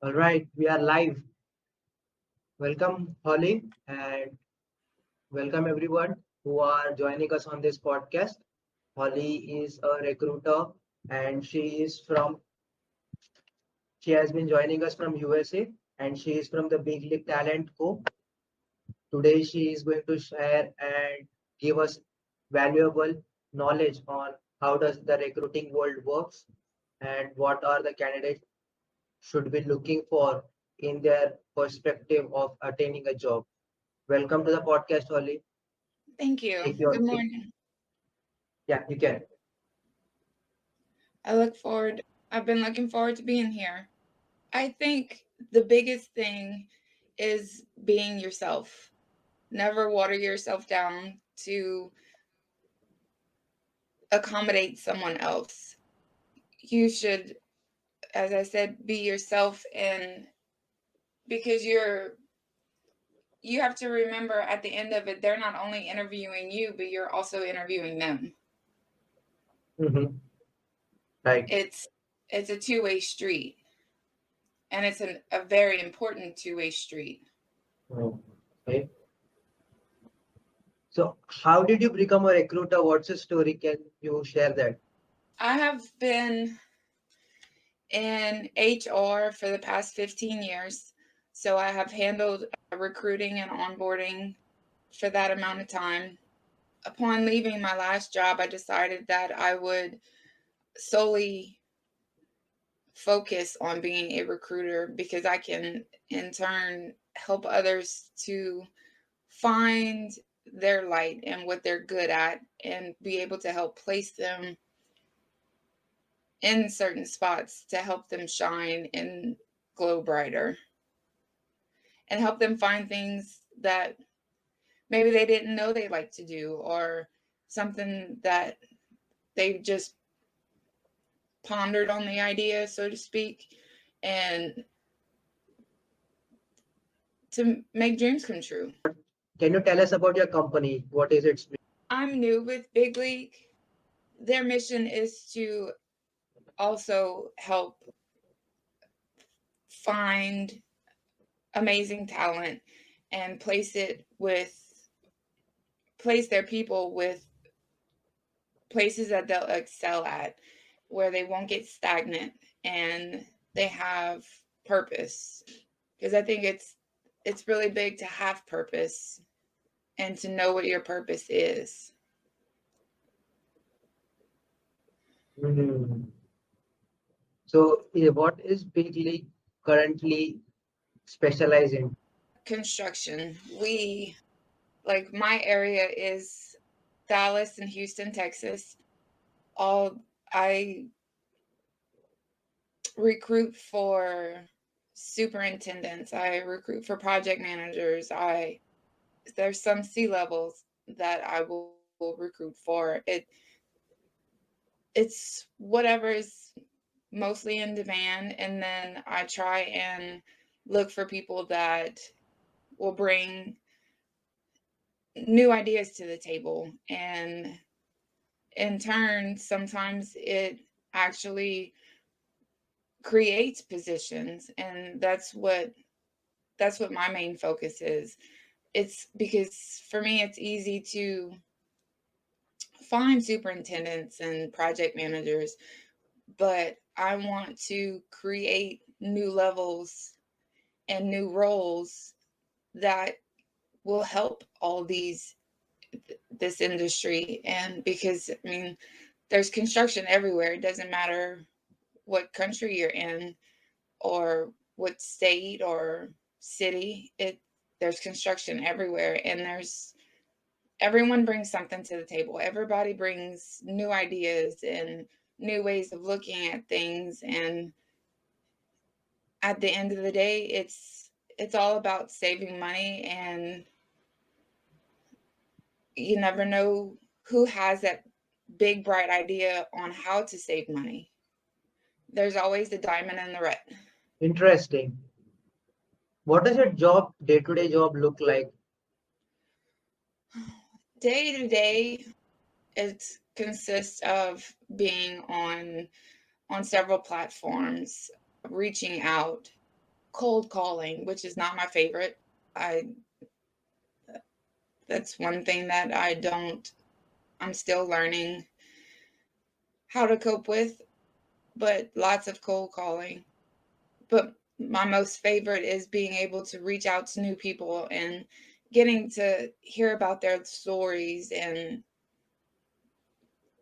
All right, we are live. Welcome, Holly, and welcome everyone who are joining us on this podcast. Holly is a recruiter and she has been joining us from USA and she is from the Big League Talent Co. Today she is going to share and give us valuable knowledge on how does the recruiting world works and what are the candidates should be looking for in their perspective of attaining a job. Welcome to the podcast, Holly. Thank you. Take your Good take, morning. yeah, you can. I look forward, I've been looking forward to being here. I think the biggest thing is being yourself. Never water yourself down to accommodate someone else. You should, as I said, be yourself, and because you have to remember at the end of it, they're not only interviewing you, but you're also interviewing them. Mm-hmm. Right. It's a two-way street, and it's a very important two-way street. Oh, okay. So, how did you become a recruiter? What's your story? Can you share that? I have been in HR for the past 15 years. So I have handled recruiting and onboarding for that amount of time. Upon leaving my last job, I decided that I would solely focus on being a recruiter because I can, in turn, help others to find their light and what they're good at and be able to help place them in certain spots to help them shine and glow brighter and help them find things that maybe they didn't know they like to do, or something that they just pondered on the idea, so to speak, and to make dreams come true. Can you tell us about your company? What is its? I'm new with Big League. Their mission is to also help find amazing talent and place their people with places that they'll excel at, where they won't get stagnant and they have purpose. Because I think it's really big to have purpose and to know what your purpose is. Mhm. So, what is Big League currently specialized in? Construction. We like my area is Dallas and Houston, Texas. All I recruit for superintendents. I recruit for project managers. I There's some C levels that I will recruit for. It's whatever is mostly in demand, and then I try and look for people that will bring new ideas to the table, and in turn sometimes it actually creates positions, and that's what my main focus is. It's because for me it's easy to find superintendents and project managers, but I want to create new levels and new roles that will help all this industry. And because I mean there's construction everywhere. It doesn't matter what country you're in or what state or city. There's construction everywhere, and there's everyone brings something to the table. Everybody brings new ideas and new ways of looking at things, and at the end of the day, it's all about saving money, and you never know who has that big bright idea on how to save money. There's always the diamond in the rough. Interesting. What does your job, day-to-day job look like? Day to day, it consists of being on several platforms, reaching out. cold calling, which is not my favorite. That's one thing that I'm still learning how to cope with, but lots of cold calling. But my most favorite is being able to reach out to new people and getting to hear about their stories and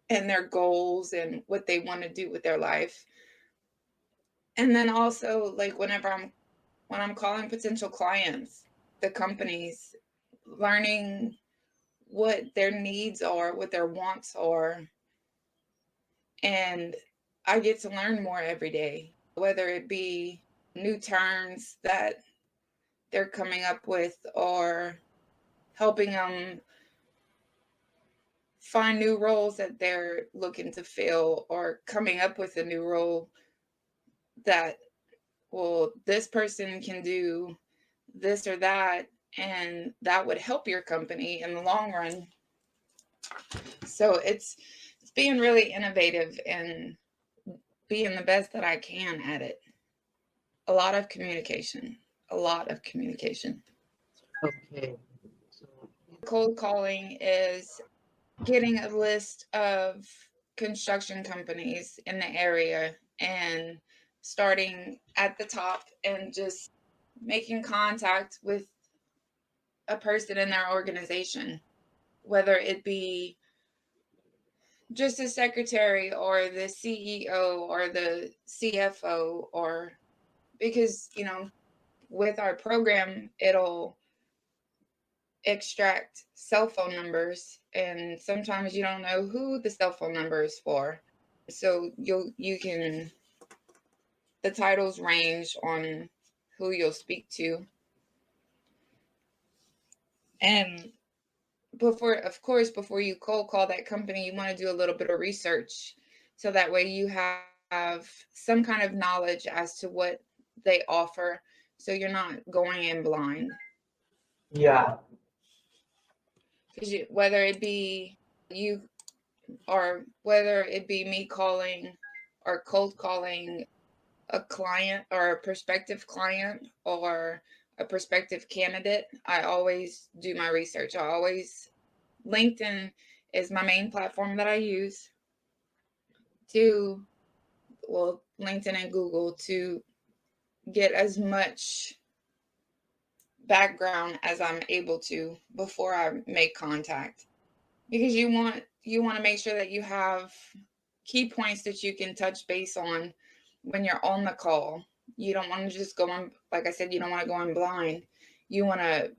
their goals and what they want to do with their life. And then also, like, when I'm calling potential clients, the companies, learning what their needs are, what their wants are, and I get to learn more every day, whether it be new terms that they're coming up with or helping them find new roles that they're looking to fill, or coming up with a new role that, well, this person can do this or that, and that would help your company in the long run. So it's being really innovative and being the best that I can at it. A lot of communication. A lot of communication. Okay. So Cold calling is getting a list of construction companies in the area and starting at the top and just making contact with a person in their organization, whether it be just a secretary or the CEO or the CFO, or because, with our program, it'll extract cell phone numbers, and sometimes you don't know who the cell phone number is for. So the titles range on who you'll speak to. And before you cold call that company, you want to do a little bit of research, so that way you have some kind of knowledge as to what they offer, so you're not going in blind. yeah, Because whether it be you, or whether it be me calling or cold calling a client or a prospective client or a prospective candidate, I always do my research. LinkedIn is my main platform that I use LinkedIn and Google, to get as much background as I'm able to before I make contact. Because you want to make sure that you have key points that you can touch base on when you're on the call. You don't want to just go on, like I said, you don't want to go in blind. You want to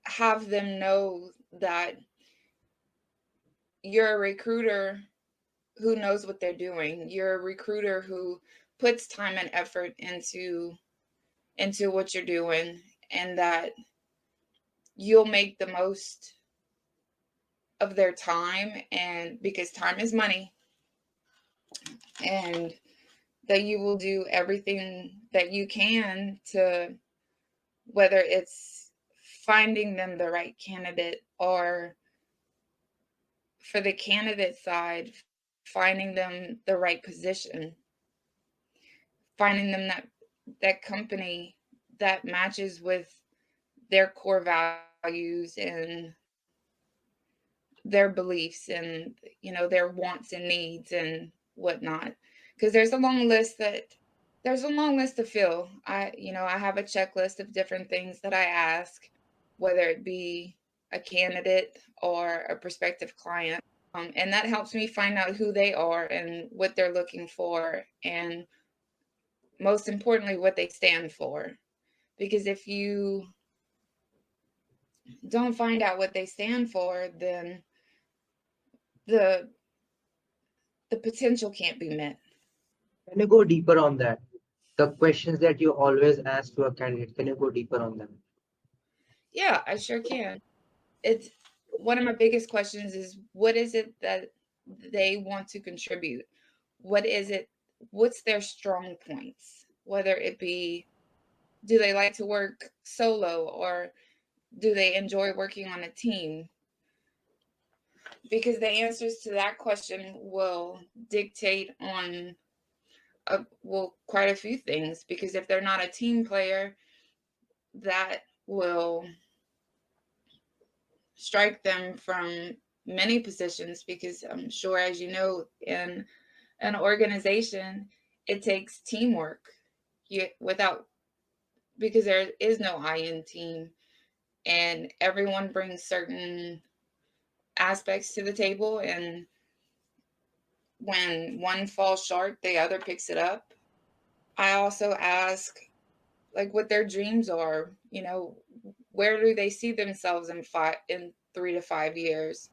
have them know that you're a recruiter who knows what they're doing. You're a recruiter who puts time and effort into what you're doing, and that you'll make the most of their time, and because time is money, and that you will do everything that you can to, whether it's finding them the right candidate, or for the candidate side, finding them the right position, finding them that company that matches with their core values and their beliefs, and their wants and needs and whatnot. Because there's a long list to fill. I have a checklist of different things that I ask, whether it be a candidate or a prospective client. And that helps me find out who they are and what they're looking for, and most importantly, what they stand for. Because if you don't find out what they stand for, then the potential can't be met. can you go deeper on that? The questions that you always ask to a candidate, can you go deeper on them? Yeah, I sure can. It's one of my biggest questions is, what is it that they want to contribute? What's their strong points? Whether it be, do they like to work solo, or do they enjoy working on a team? Because the answers to that question will dictate on quite a few things, because if they're not a team player, that will strike them from many positions, because I'm sure, as you know, in an organization, it takes teamwork. Because there is no I in team, and everyone brings certain aspects to the table, and when one falls short, the other picks it up. I also ask, like, what their dreams are. Where do they see themselves in 3 to 5 years?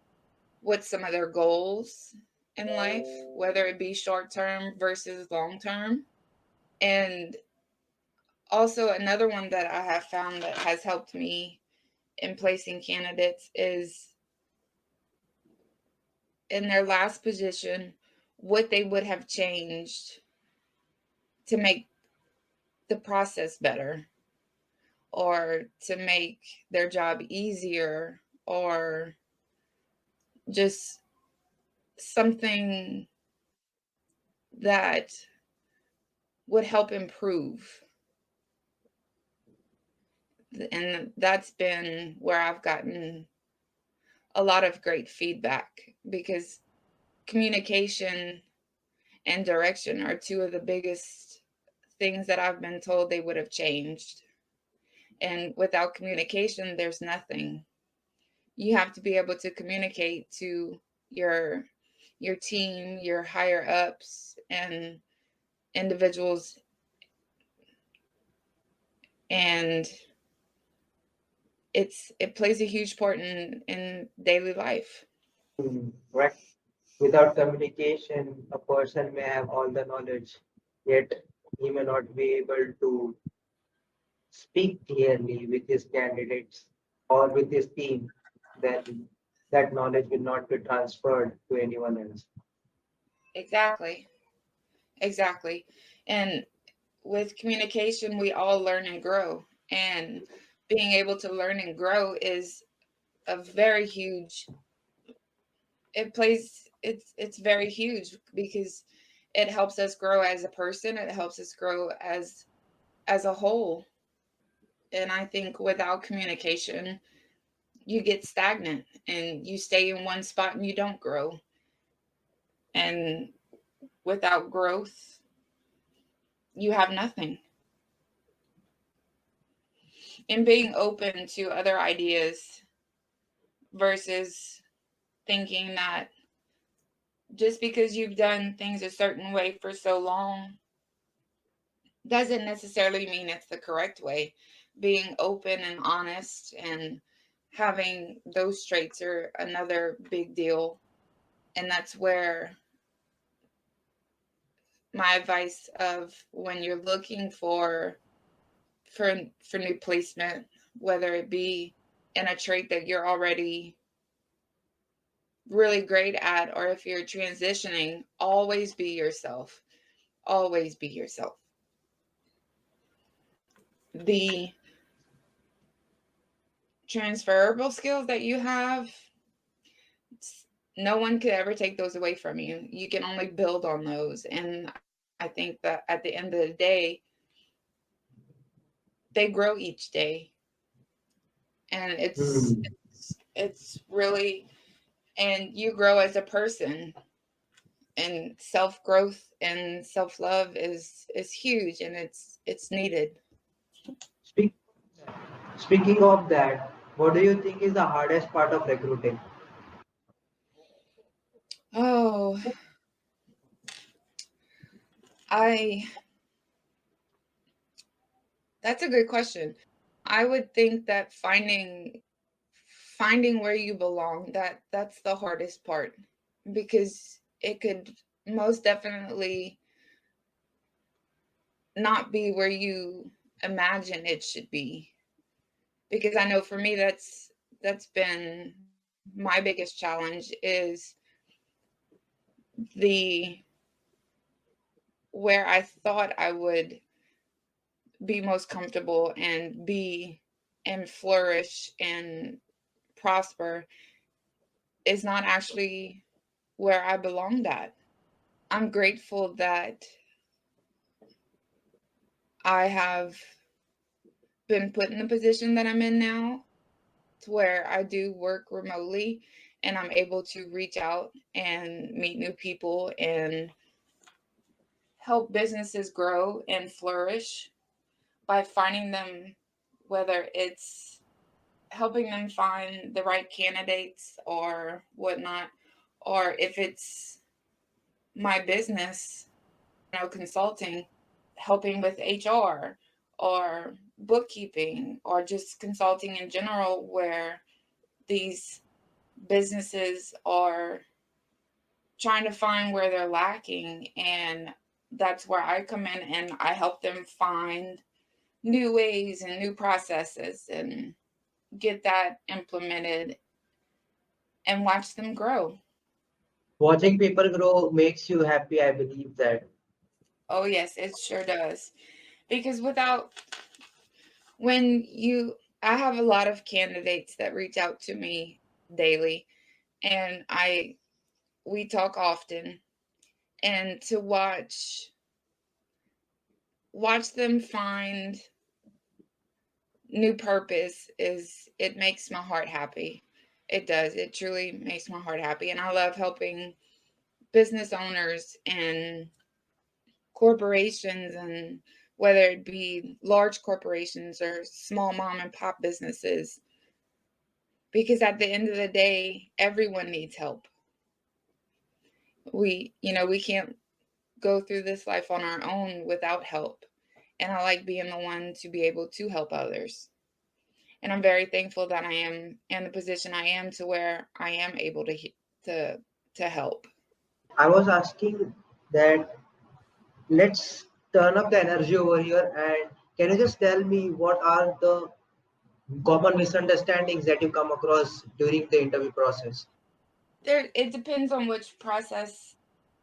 What's some of their goals in life, whether it be short term versus long term? And also, another one that I have found that has helped me in placing candidates is, in their last position, what they would have changed to make the process better, or to make their job easier, or just something that would help improve. And that's been where I've gotten a lot of great feedback, because communication and direction are two of the biggest things that I've been told they would have changed. And without communication, there's nothing. You have to be able to communicate to your team, your higher ups, and individuals, and it plays a huge part in daily life. Right. Without communication, a person may have all the knowledge, yet he may not be able to speak clearly with his candidates or with his team. Then that knowledge will not be transferred to anyone else. Exactly. Exactly. And with communication, we all learn and grow. And being able to learn and grow is a very huge, it's very huge, because it helps us grow as a person. It helps us grow as a whole. And I think without communication, you get stagnant and you stay in one spot and you don't grow. And without growth, you have nothing. And being open to other ideas, versus thinking that just because you've done things a certain way for so long doesn't necessarily mean it's the correct way. Being open and honest and having those traits are another big deal. And that's where my advice of, when you're looking for new placement, whether it be in a trait that you're already really great at, or if you're transitioning, always be yourself. Always be yourself. The transferable skills that you have, no one could ever take those away from you. You can only build on those. And I think that at the end of the day, they grow each day. And it's really, and you grow as a person, and self-growth and self-love is huge, and it's needed. Speak, Speaking of that, what do you think is the hardest part of recruiting? Oh, I that's a good question. I would think that finding where you belong, that's the hardest part, because it could most definitely not be where you imagine it should be. Because I know for me, that's been my biggest challenge, is the where I thought I would be most comfortable and be and flourish and prosper is not actually where I belonged at. I'm grateful that I have been put in the position that I'm in now, to where I do work remotely and I'm able to reach out and meet new people and help businesses grow and flourish by finding them, whether it's helping them find the right candidates or whatnot, or if it's my business, consulting, helping with HR or bookkeeping or just consulting in general, where these businesses are trying to find where they're lacking. And that's where I come in and I help them find new ways and new processes and get that implemented and watch them grow. Watching people grow makes you happy, I believe that. Oh, yes, it sure does. Because I have a lot of candidates that reach out to me daily, and we talk often, and to watch them find new purpose it makes my heart happy. It does. It truly makes my heart happy. And I love helping business owners and corporations, and whether it be large corporations or small mom and pop businesses, because at the end of the day, everyone needs help. We can't go through this life on our own without help. And I like being the one to be able to help others. And I'm very thankful that I am in the position I am, to where I am able to help. I was asking that let's turn up the energy over here, and can you just tell me what are the common misunderstandings that you come across during the interview process? It depends on which process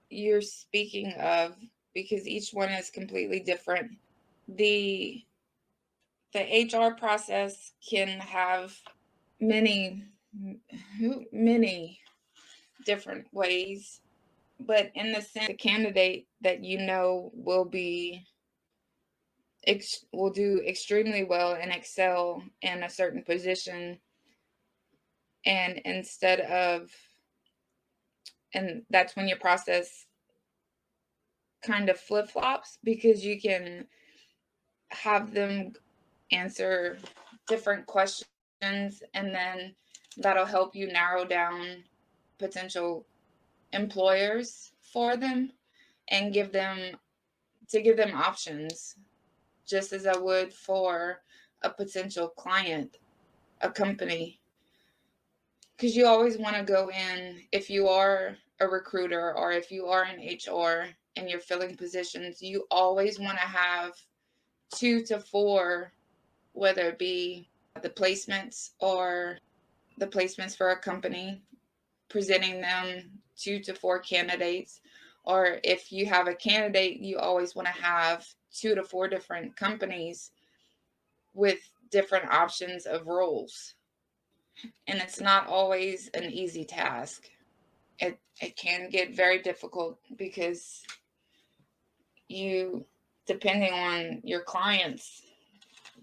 you're speaking of, because each one is completely different. The HR process can have many many different ways, but in the sense, the candidate that will do extremely well and excel in a certain position, and that's when your process kind of flip-flops, because you can have them answer different questions, and then that'll help you narrow down potential employers for them, and give them options, just as I would for a potential client, a company. Because you always want to go in, if you are a recruiter or if you are in HR and you're filling positions, you always want to have 2 to 4, whether it be the placements or the placements for a company, presenting them 2 to 4 candidates. Or if you have a candidate, you always want to have 2 to 4 different companies with different options of roles. And it's not always an easy task. It can get very difficult, because depending on your clients,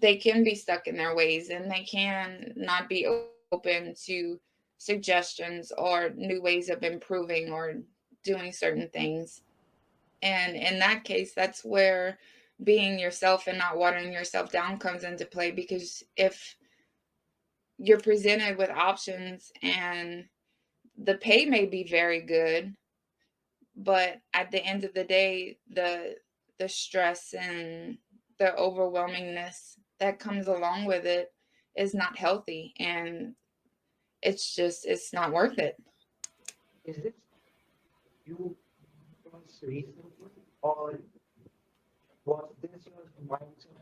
they can be stuck in their ways, and they can not be open to suggestions or new ways of improving or doing certain things. And in that case, that's where being yourself and not watering yourself down comes into play, because if you're presented with options and the pay may be very good, but at the end of the day, the stress and the overwhelmingness that comes along with it is not healthy, and it's not worth it. Is this you was recently, or was this your mindset?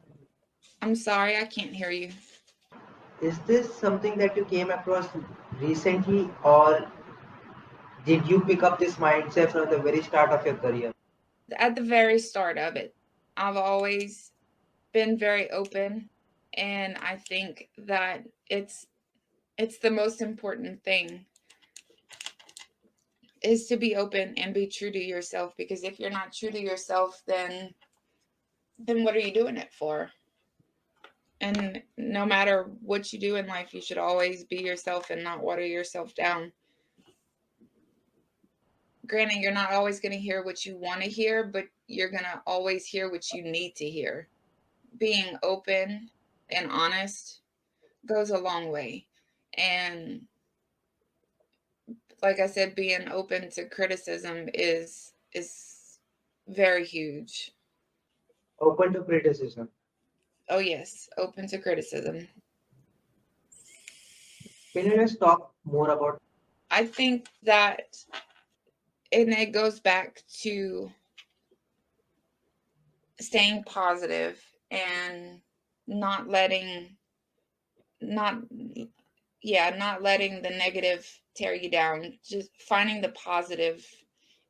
I'm sorry, I can't hear you. Is this something that you came across recently, or did you pick up this mindset from the very start of your career? At the very start of it, I've always been very open, and I think that it's the most important thing, is to be open and be true to yourself, because if you're not true to yourself, then then what are you doing it for? And no matter what you do in life, you should always be yourself and not water yourself down. Granted, you're not always going to hear what you want to hear, but you're going to always hear what you need to hear. Being open and honest goes a long way. And like I said, being open to criticism is very huge. Open to criticism. Oh yes, open to criticism. Can you just talk more about? I think that, and it goes back to staying positive and not letting not not letting the negative tear you down, just finding the positive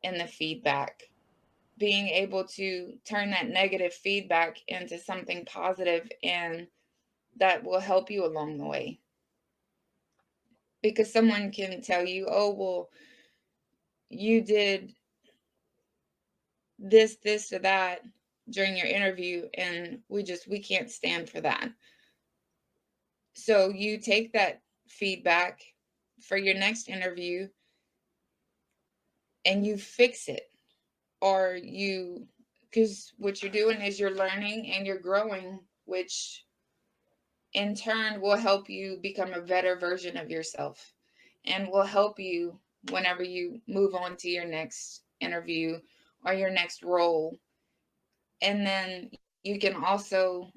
in the feedback, being able to turn that negative feedback into something positive, and that will help you along the way. Because someone can tell you, oh well, you did this or that during your interview, and we can't stand for that. So you take that feedback for your next interview and you fix it, or you, because what you're doing is you're learning and you're growing, which in turn will help you become a better version of yourself and will help you whenever you move on to your next interview or your next role. And then you can also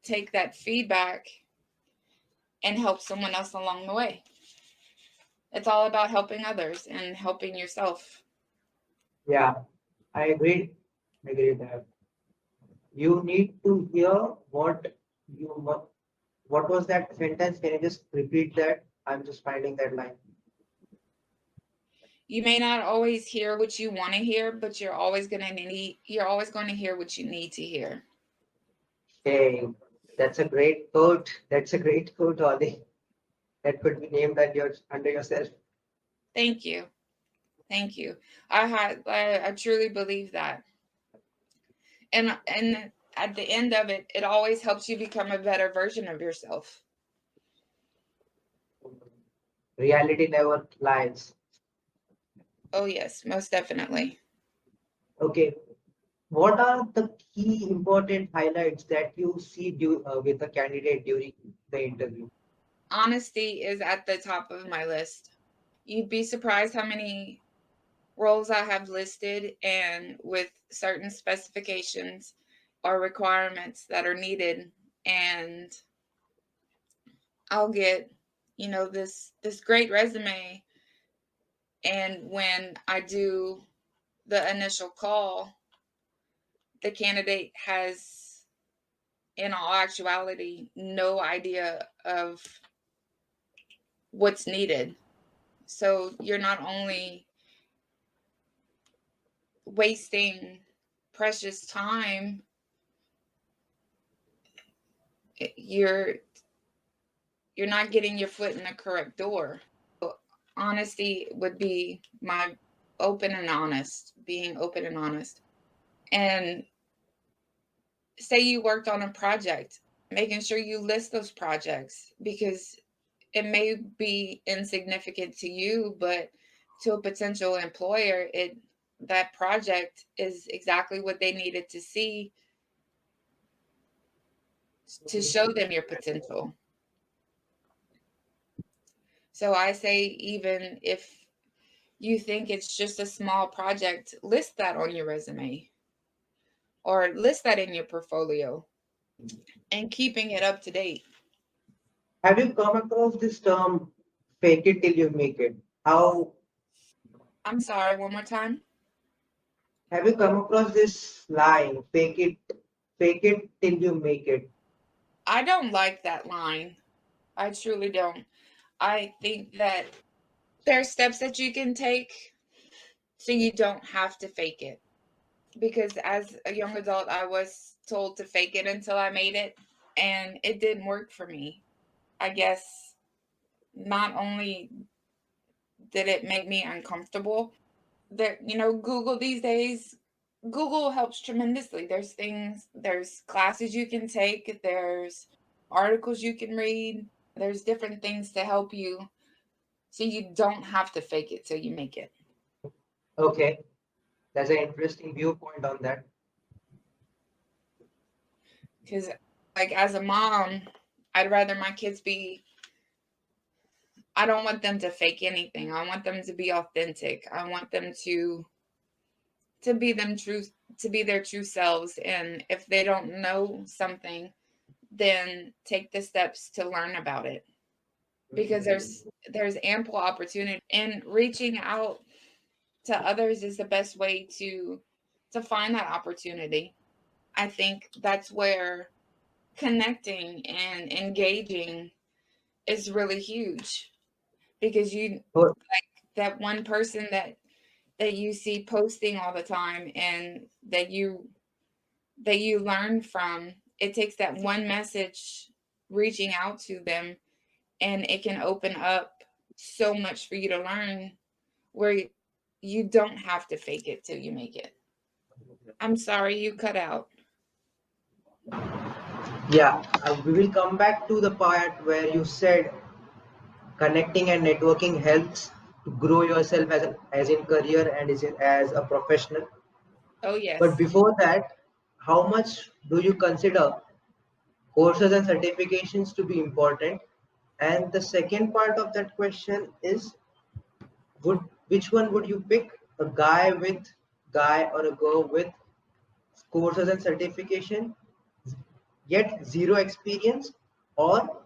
take that feedback and help someone else along the way. It's all about helping others and helping yourself. Yeah, I agree. I agree with that. You need to hear what was that sentence? Can you just repeat that? I'm just finding that line. You may not always hear what you want to hear, but you're always going to hear what you need to hear. Hey, that's a great quote. That's a great quote, Holly. That could be named under yourself. Thank you. Thank you. I truly believe that. And at the end of it, it always helps you become a better version of yourself. Reality never lies. Oh yes, most definitely. Okay. What are the key important highlights that you see with a candidate during the interview? Honesty is at the top of my list. You'd be surprised how many roles I have listed and with certain specifications or requirements that are needed, and I'll get, this great resume, and when I do the initial call, the candidate has, in all actuality, no idea of what's needed. So you're not only wasting precious time, you're you're not getting your foot in the correct door. So honesty would be my being open and honest. And say you worked on a project, making sure you list those projects, because it may be insignificant to you, but to a potential employer, that project is exactly what they needed to see to show them your potential. So I say, even if you think it's just a small project, list that on your resume or list that in your portfolio, and keeping it up to date. Have you come across this term, fake it till you make it? How I'm sorry, one more time. have you come across this line, fake it till you make it? I don't like that line. I truly don't. I think that there are steps that you can take so you don't have to fake it. Because as a young adult, I was told to fake it until I made it, and it didn't work for me. I guess not only did it make me uncomfortable, that Google these days Google helps tremendously. There's classes you can take, there's articles you can read, there's different things to help you so you don't have to fake it till you make it. Okay, that's an interesting viewpoint on that. Because, like, as a mom, I'd rather my kids I don't want them to fake anything. I want them to be authentic. I want them to be to be their true selves. And if they don't know something, then take the steps to learn about it. Because there's ample opportunity, and reaching out to others is the best way to find that opportunity. I think that's where connecting and engaging is really huge, because you Oh, that one person that you see posting all the time and that you learn from, it takes that one message reaching out to them, and it can open up so much for you to learn, where you don't have to fake it till you make it. I'm sorry, you cut out. yeah, we will come back to the part where you said connecting and networking helps to grow yourself as in career and as a professional. Oh, But yes. before that, how much do you consider courses and certifications to be important? And the second part of that question is, would which one would you pick? A guy or a girl with courses and certification, yet zero experience, or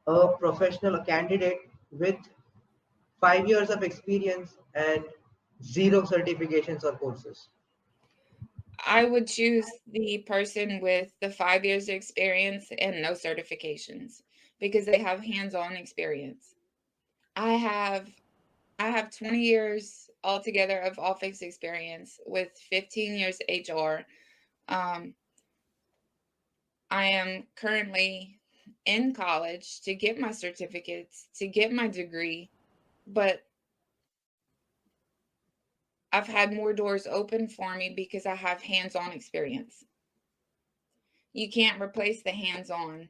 a professional, a candidate with 5 years of experience and zero certifications or courses? I would choose the person with the 5 years of experience and no certifications, because they have hands-on experience. I have 20 years altogether of office experience with 15 years HR. Um, I am currently in college to get my certificates, to get my degree, but I've had more doors open for me because I have hands-on experience. You can't replace the hands-on.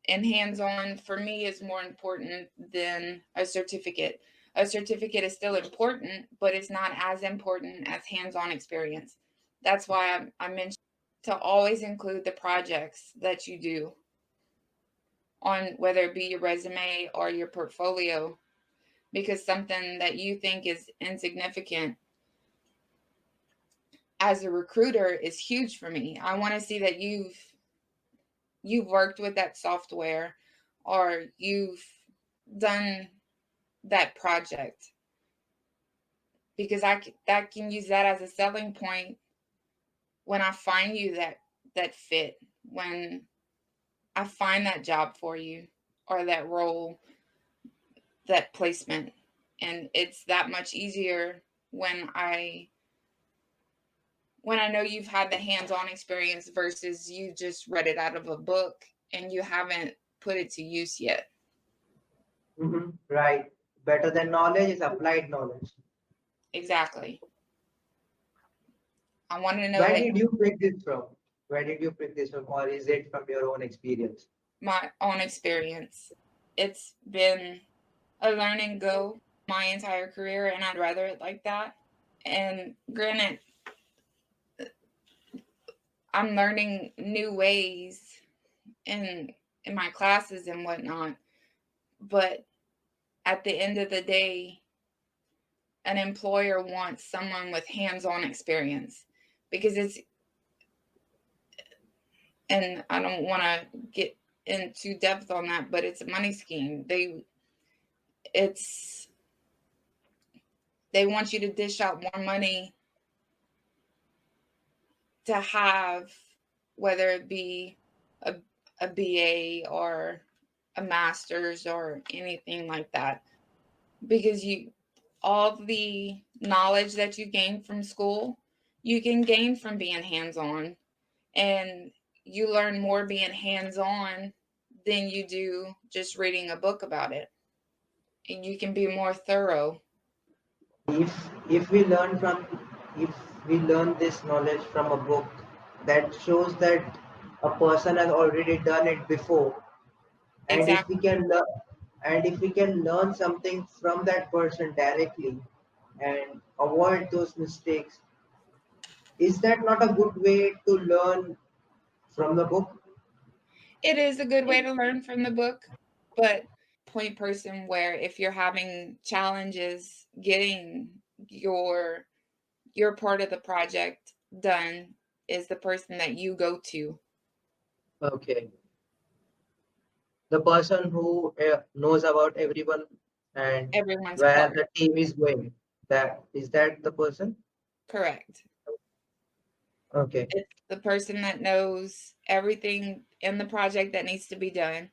And hands-on for me is more important than a certificate. A certificate is still important, but it's not as important as hands-on experience. That's why I mentioned to always include the projects that you do on, whether it be your resume or your portfolio, because something that you think is insignificant as a recruiter is huge for me. I want to see that you've worked with that software, or you've done that project, because that can use that as a selling point when I find you that fit, when I find that job for you, or that role, that placement. And it's that much easier when I know you've had the hands-on experience versus you just read it out of a book and you haven't put it to use yet. Right. Better than knowledge is applied knowledge. Exactly. I want to know Where that did you pick this from? Where did you pick this from, or is it from your own experience? my own experience. It's been a learn and go my entire career, and I'd rather it like that. And granted, I'm learning new ways in my classes and whatnot, but at the end of the day, an employer wants someone with hands-on experience, because and I don't want to get into depth on that, but it's a money scheme. It's they want you to dish out more money to have, whether it be a, a BA or a master's or anything like that, because all the knowledge that you gain from school, you can gain from being hands-on, and you learn more being hands-on than you do just reading a book about it, and you can be more thorough. If we learn from if we learn this knowledge from a book, that shows that a person has already done it before. And if we Exactly. can learn, and if we can learn something from that person directly and avoid those mistakes, is that not a good way to learn from the book? It is a good way to learn from the book, but point person where if you're having challenges getting your your part of the project done is the person that you go to. Okay. The person who knows about everyone and Everyone's where part. the team is going. That is that the person? Correct. Okay. It's the person that knows everything in the project that needs to be done.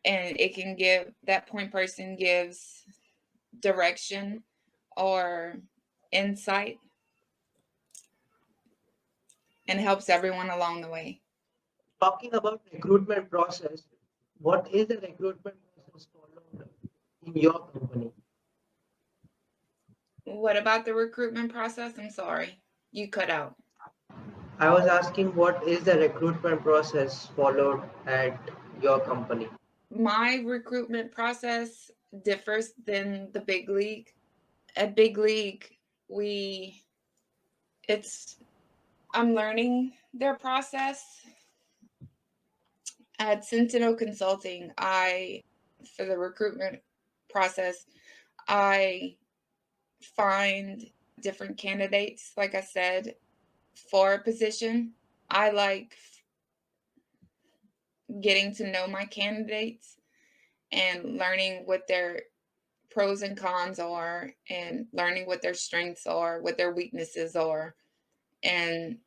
And it can give that point person gives direction or insight and helps everyone along the way. Talking about recruitment process, what is the recruitment process followed in your company? What about the recruitment process? I'm sorry, you cut out. I was asking what is the recruitment process followed at your company? My recruitment process differs than the big league. At big league, we it's I'm learning their process. At Centeno Consulting, I for the recruitment process, I find different candidates, like I said, for a position. I like getting to know my candidates and learning what their pros and cons are and learning what their strengths are, what their weaknesses are, and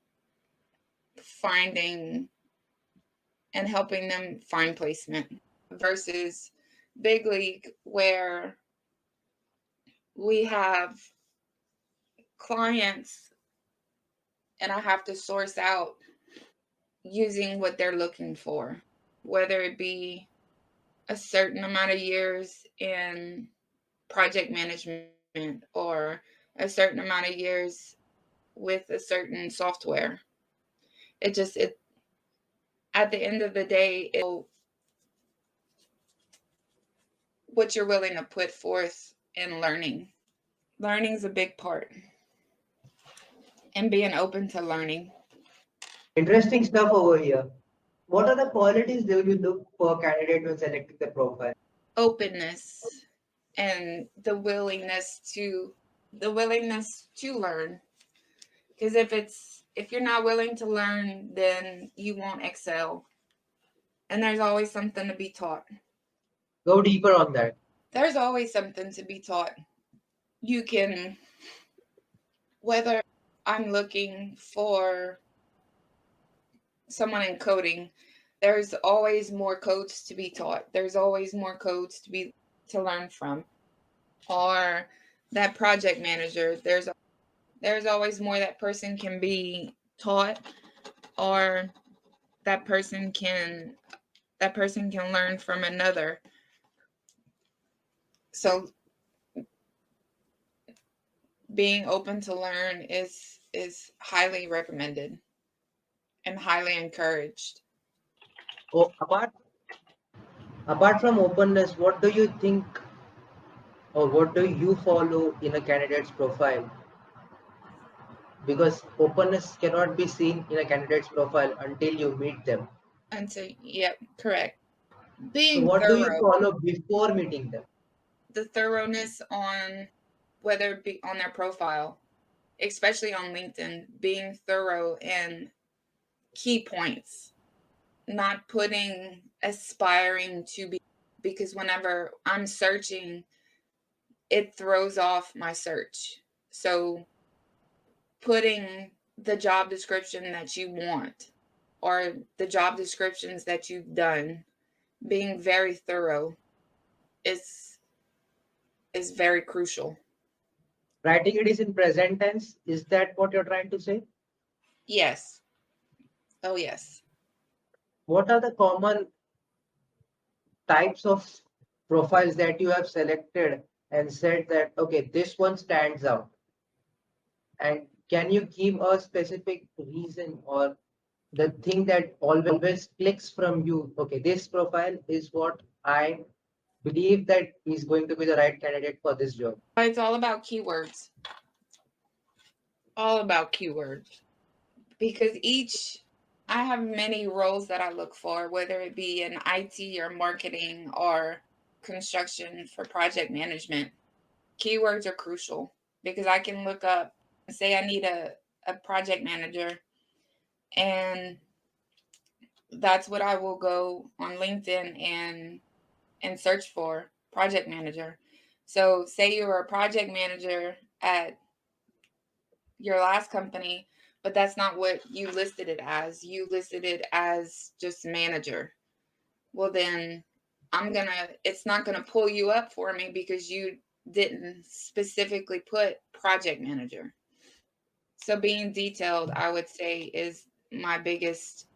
finding and helping them find placement versus big league where we have clients and I have to source out using what they're looking for, whether it be a certain amount of years in project management or a certain amount of years with a certain software. It at the end of the day, what you're willing to put forth in learning. Learning is a big part and being open to learning. Interesting stuff over here. What are the qualities do you look for a candidate when selecting the profile? Openness and the willingness to learn. Because if you're not willing to learn, then you won't excel. And there's always something to be taught. Go deeper on that. There's always something to be taught. You can, whether I'm looking for someone in coding, there's always more codes to be taught. There's always more codes to learn from. Or that project manager, there's always more that person can be taught or that person can learn from another. So being open to learn is highly recommended and highly encouraged. Oh, apart from openness, what do you think or what do you follow in a candidate's profile? Because openness cannot be seen in a candidate's profile until you meet them. And so, yep, correct. So Being what do you thorough, follow before meeting them? the thoroughness on whether it be on their profile, especially on LinkedIn, being thorough in key points, not putting aspiring to be, because whenever I'm searching, it throws off my search. So putting the job description that you want or the job descriptions that you've done, being very thorough is is very crucial. Writing it is in present tense. Is that what you're trying to say? Yes. Oh yes. What are the common types of profiles that you have selected and said that, okay, this one stands out? And can you give a specific reason or the thing that always clicks from you? Okay, this profile is what I believe that is going to be the right candidate for this job. It's all about keywords. All about keywords. Because I have many roles that I look for, whether it be in IT or marketing or construction for project management. Keywords are crucial because I can look up and say I need a project manager, and that's what I will go on LinkedIn and search for, project manager. So say you're a project manager at your last company, but that's not what you listed it as. You listed it as just manager. Well, then it's not gonna pull you up for me because you didn't specifically put project manager. So being detailed, I would say, is my biggest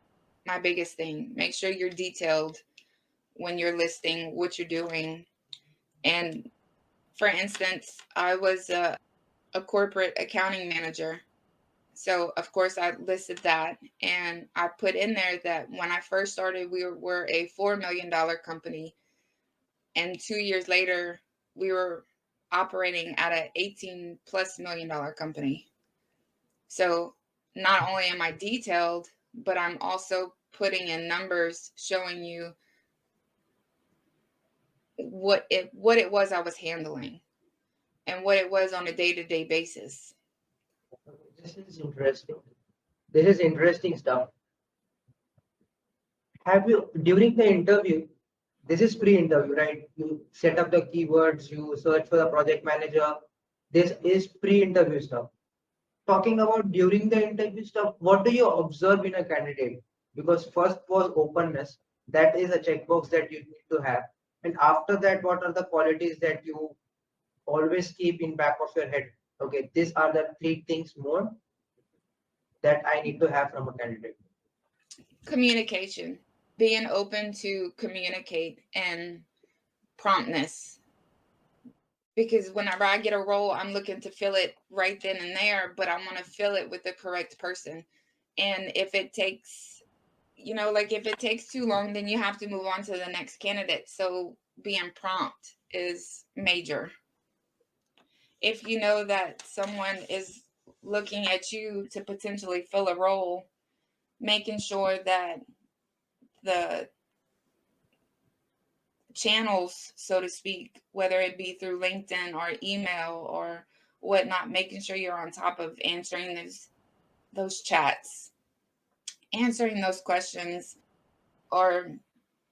thing. Make sure you're detailed when you're listing what you're doing. And for instance, I was a corporate accounting manager. So of course I listed that, and I put in there that when I first started, we were a $4 million company, and 2 years later, we were operating at a $18+ million company. So not only am I detailed, but I'm also putting in numbers showing you what it was I was handling and what it was on a day-to-day basis. This is interesting. This is interesting stuff. Have you, during the interview, this is pre-interview, right? You set up the keywords, you search for the project manager. This is pre-interview stuff. Talking about during the interview stuff, what do you observe in a candidate? Because first was openness. That is a checkbox that you need to have. And after that, what are the qualities that you always keep in back of your head? Okay, these are the three things more that I need to have from a candidate. Communication, being open to communicate, and promptness. Because whenever I get a role, I'm looking to fill it right then and there, but I want to fill it with the correct person. And if it takes, like if it takes too long, then you have to move on to the next candidate. So being prompt is major. If you know that someone is looking at you to potentially fill a role, making sure that the channels, so to speak, whether it be through LinkedIn or email or whatnot, making sure you're on top of answering those chats, answering those questions, or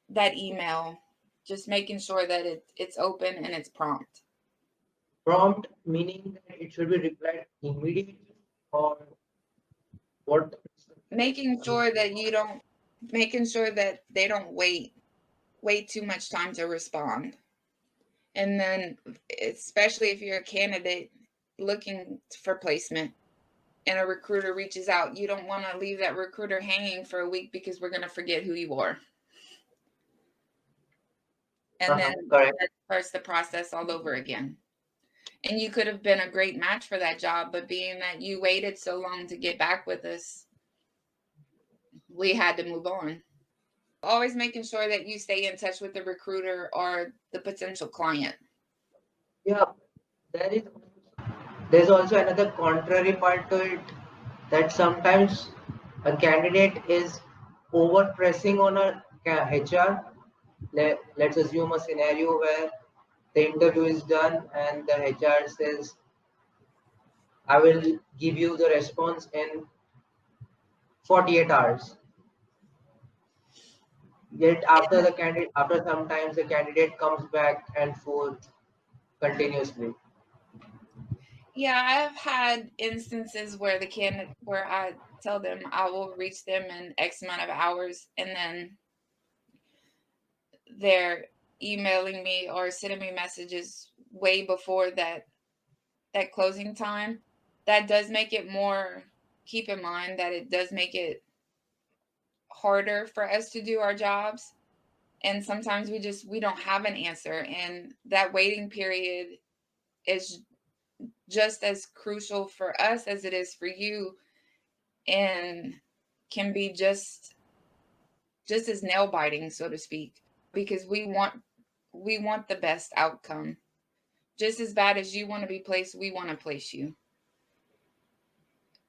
that email, just making sure that it's open and it's prompt. Prompt meaning that it should be replied immediately or what? Making sure that they don't wait too much time to respond. And then, especially if you're a candidate looking for placement and a recruiter reaches out, you don't want to leave that recruiter hanging for a week because we're going to forget who you are. And then Correct. that starts the process all over again. And you could have been a great match for that job, but being that you waited so long to get back with us, we had to move on. Always making sure that you stay in touch with the recruiter or the potential client. Yeah, there's also another contrary part to it, that sometimes a candidate is over pressing on a HR. Let's assume a scenario where the interview is done and the HR says, I will give you the response in 48 hours. Yet after sometimes the candidate comes back and forth continuously. Yeah, I've had instances where where I tell them I will reach them in X amount of hours, and then they're emailing me or sending me messages way before that closing time. That does make it more, keep in mind that it does make it harder for us to do our jobs. And sometimes we don't have an answer, and that waiting period is just as crucial for us as it is for you, and can be just as nail biting, so to speak, because we want the best outcome. Just as bad as you want to be placed, we want to place you.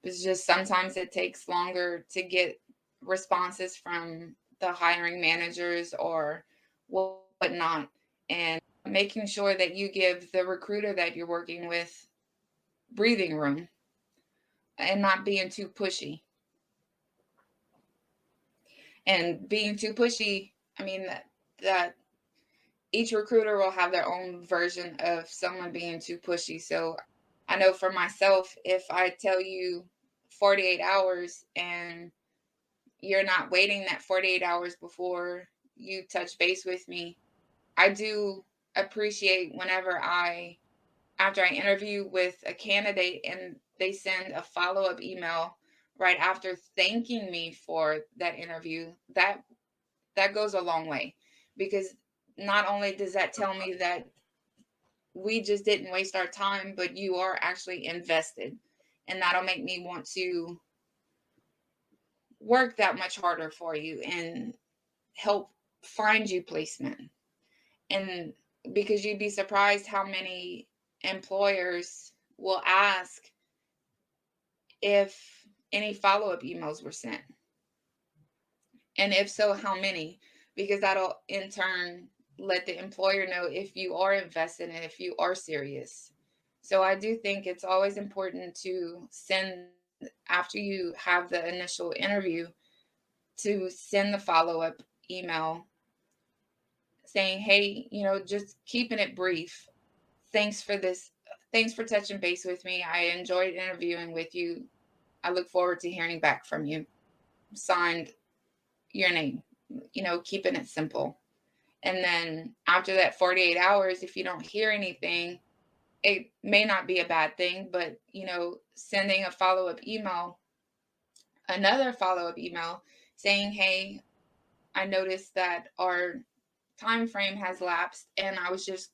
It's just sometimes it takes longer to get responses from the hiring managers or whatnot, and making sure that you give the recruiter that you're working with breathing room and not being too pushy. And being too pushy, I mean that each recruiter will have their own version of someone being too pushy. So I know for myself, if I tell you 48 hours and you're not waiting that 48 hours before you touch base with me, I do appreciate whenever after I interview with a candidate and they send a follow-up email right after thanking me for that interview. That goes a long way, because not only does that tell me that we just didn't waste our time, but you are actually invested, and that'll make me want to work that much harder for you and help find you placement. And because you'd be surprised how many employers will ask if any follow-up emails were sent, and if so, how many, because that'll in turn let the employer know if you are invested and if you are serious. So I do think it's always important to send, after you have the initial interview, to send the follow-up email saying, hey, just keeping it brief. Thanks for this. Thanks for touching base with me. I enjoyed interviewing with you. I look forward to hearing back from you. Signed, your name. Keeping it simple. And then after that 48 hours, if you don't hear anything, it may not be a bad thing, but sending a another follow-up email saying, hey, I noticed that our time frame has lapsed, and I was just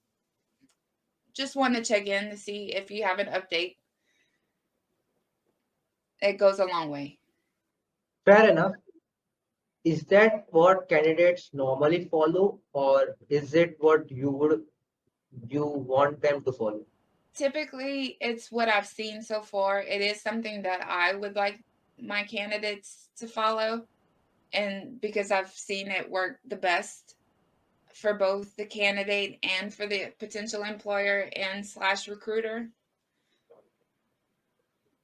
wanting to check in to see if you have an update. It goes a long way. Fair enough. Is that what candidates normally follow, or is it what you want them to follow? Typically, it's what I've seen so far. It is something that I would like my candidates to follow, and because I've seen it work the best for both the candidate and for the potential employer and / recruiter.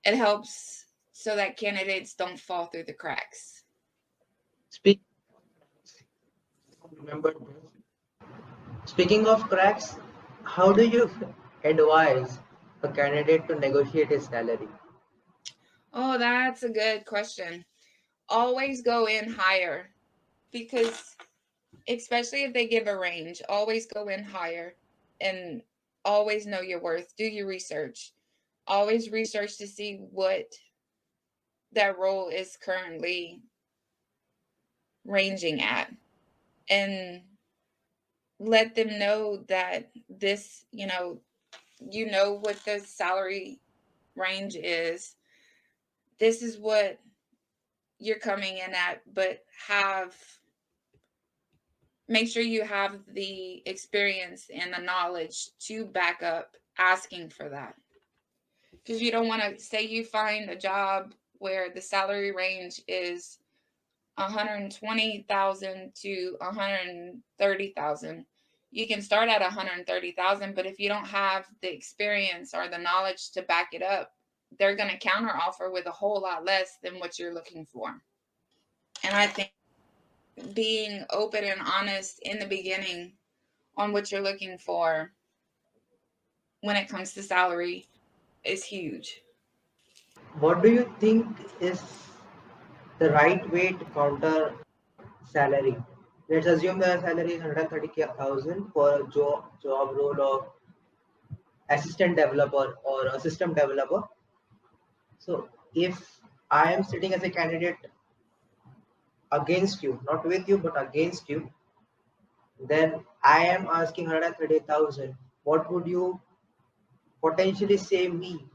It helps so that candidates don't fall through the cracks. Speak. Remember, speaking of cracks, how do you advise a candidate to negotiate his salary? Oh, that's a good question. Always go in higher, because especially if they give a range, always go in higher, and always know your worth. Do your research. Always research to see what that role is currently ranging at, and let them know that this, what the salary range is. This is what you're coming in at, but make sure you have the experience and the knowledge to back up asking for that. Because you don't want to say you find a job where the salary range is 120,000 to 130,000. You can start at 130,000, but if you don't have the experience or the knowledge to back it up, they're going to counter offer with a whole lot less than what you're looking for. And I think being open and honest in the beginning on what you're looking for when it comes to salary is huge. What do you think is the right way to counter salary? Let's assume the salary is 130,000 for a job role of assistant developer or a system developer. So if I am sitting as a candidate against you, not with you, but against you, then I am asking 130,000. What would you potentially save me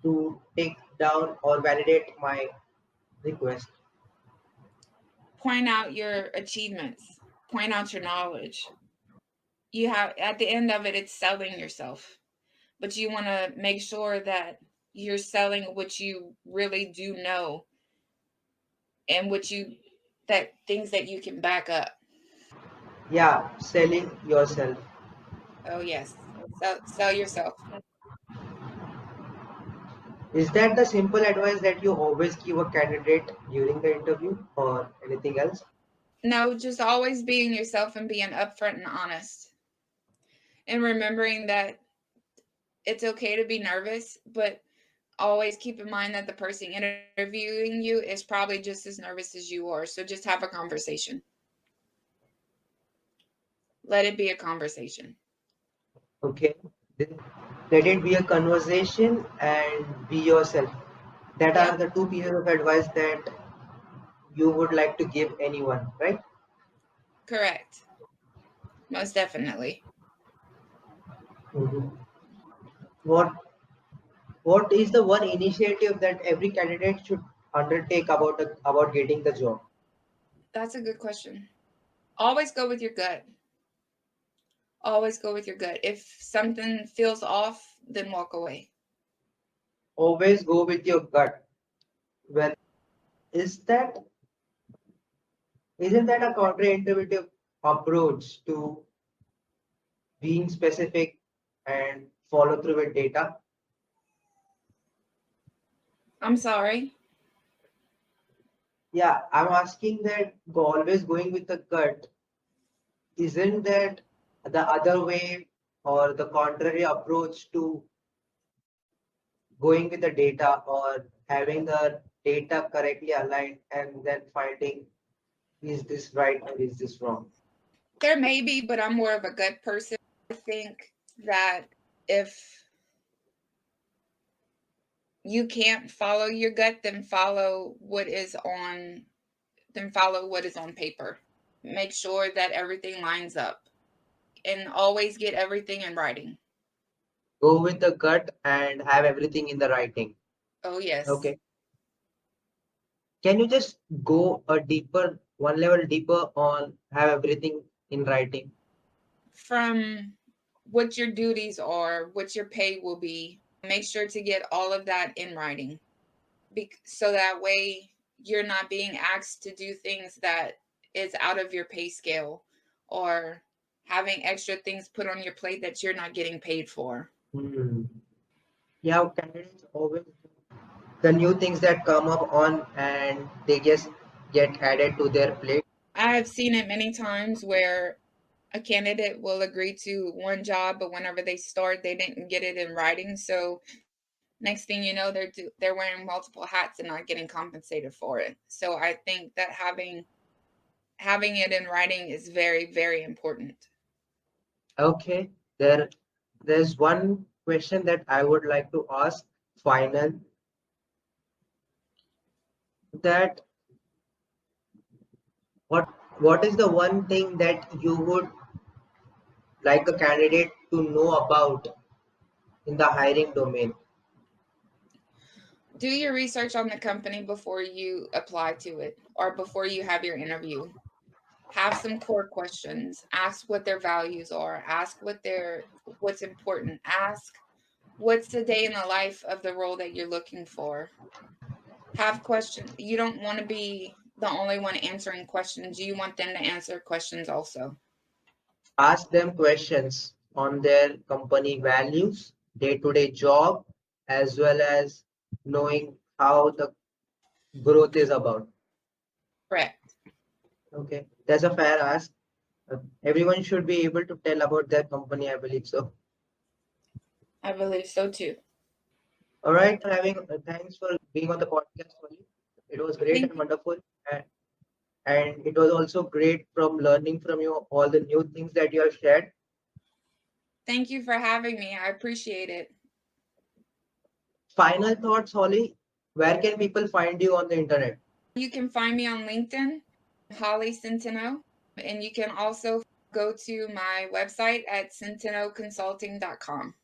to take down or validate my request? Point out your achievements, point out your knowledge. You have, at the end of it, it's selling yourself, but you want to make sure that you're selling what you really do know and that things that you can back up. Yeah, selling yourself. Oh yes, sell yourself. Is that the simple advice that you always give a candidate during the interview or anything else? No, just always being yourself and being upfront and honest, and remembering that it's okay to be nervous, but always keep in mind that the person interviewing you is probably just as nervous as you are. So just have a conversation. Let it be a conversation. Okay. Let it be a conversation and be yourself. That are Yep, the two pieces of advice that you would like to give anyone, right? correct. Most definitely. Mhm. What What is the one initiative that every candidate should undertake about getting the job? That's a good question. Always go with your gut. Always go with your gut. If something feels off, then walk away. Always go with your gut. Well, is that isn't that a counterintuitive approach to being specific and follow through with data? I'm sorry. Yeah, I'm asking that always going with the gut, isn't that the other way or the contrary approach to going with the data or having the data correctly aligned and then finding is this right or is this wrong? There may be, but I'm more of a gut person. I think that if you can't follow your gut, then follow what is on paper. Make sure that everything lines up and always get everything in writing. Go with the gut and have everything in the writing. Oh yes. Okay. Can you just go a deeper, one level deeper on have everything in writing? From what your duties are, what your pay will be, make sure to get all of that in writing. So that way you're not being asked to do things that is out of your pay scale or having extra things put on your plate that you're not getting paid for. Hmm. Yeah, candidates always the new things that come up on and they just get added to their plate. I have seen it many times where a candidate will agree to one job, but whenever they start, they didn't get it in writing. So next thing you know, they're wearing multiple hats and not getting compensated for it. So I think that having it in writing is very, very important. Okay, there's one question that I would like to ask final that what what is the one thing that you would like a candidate to know about in the hiring domain? Do your research on the company before you apply to it or before you have your interview. Have some core questions. Ask what their values are. Ask what's important. Ask what's the day in the life of the role that you're looking for. Have questions. You don't want to be the only one answering questions. You want them to answer questions also. Ask them questions on their company values, day-to-day job, as well as knowing how the growth is about. Correct. Okay, that's a fair ask. Everyone should be able to tell about their company, I believe so. I believe so too. All right, thanks for being on the podcast, Holly. It was great Thank and wonderful, and, and it was also great from learning from you all the new things that you have shared. thank you for having me. I appreciate it. Final thoughts, Holly. Where can people find you on the internet? You can find me on LinkedIn, Hollie Centeno, and you can also go to my website at centenoconsulting.com.